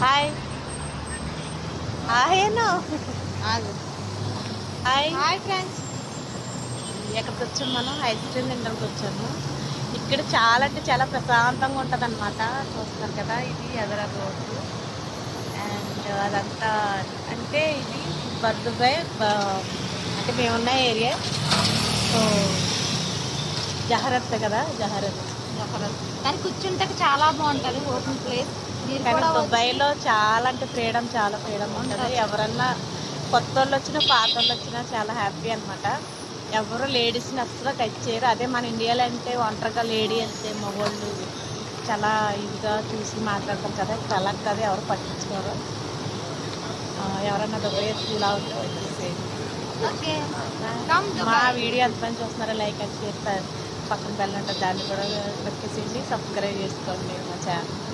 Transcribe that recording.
Hi hi ఆగు. Hi hi friends. ఎక్కడికి వచ్చాము మనం ఐస్ క్రీమ్ తినడానికి వచ్చాము. ఇక్కడ చాలా అంటే చాలా ప్రశాంతంగా ఉంటుంది అనమాట. చూస్తున్నారు కదా, ఇది ఎదర రోడ్డు అండ్ అదంతా అంటే ఇది బర్దుబాయ్ అంటే మేమున్న ఏరియా. సో జహరత్ కదా, జహరత్. కానీ కూర్చుంటే చాలా బాగుంటుంది ఓపెన్ ప్లేస్. మీరు కానీ కూడా దుబాయ్లో చాలా అంటే చాలా ఫ్రీడమ్ ఉంటుంది. ఎవరన్నా కొత్త వాళ్ళు వచ్చినా పాత వాళ్ళు వచ్చినా చాలా హ్యాపీ అనమాట. ఎవరు లేడీస్ని అస్సలు టచ్ చేయరు. అదే మన ఇండియాలో అంటే ఒంటరిగా లేడీ వెళ్తే మగవాళ్ళు చాలా ఇదిగా చూసి మాట్లాడతారు కదా, ఇక్కడ అలా కదా, ఎవరు పట్టించుకోరు. ఎవరన్నా దుబాయ్ ఇలా ఉంటే వచ్చేసేయండి. ఓకే. మా వీడియో ఎంతమంది చూస్తున్నారో లైక్ అండ్ షేర్, పక్కన బెల్ ఉంటుంది, దాన్ని కూడా నొక్కేసేసి సబ్స్క్రైబ్ చేసుకోండి మా ఛానల్.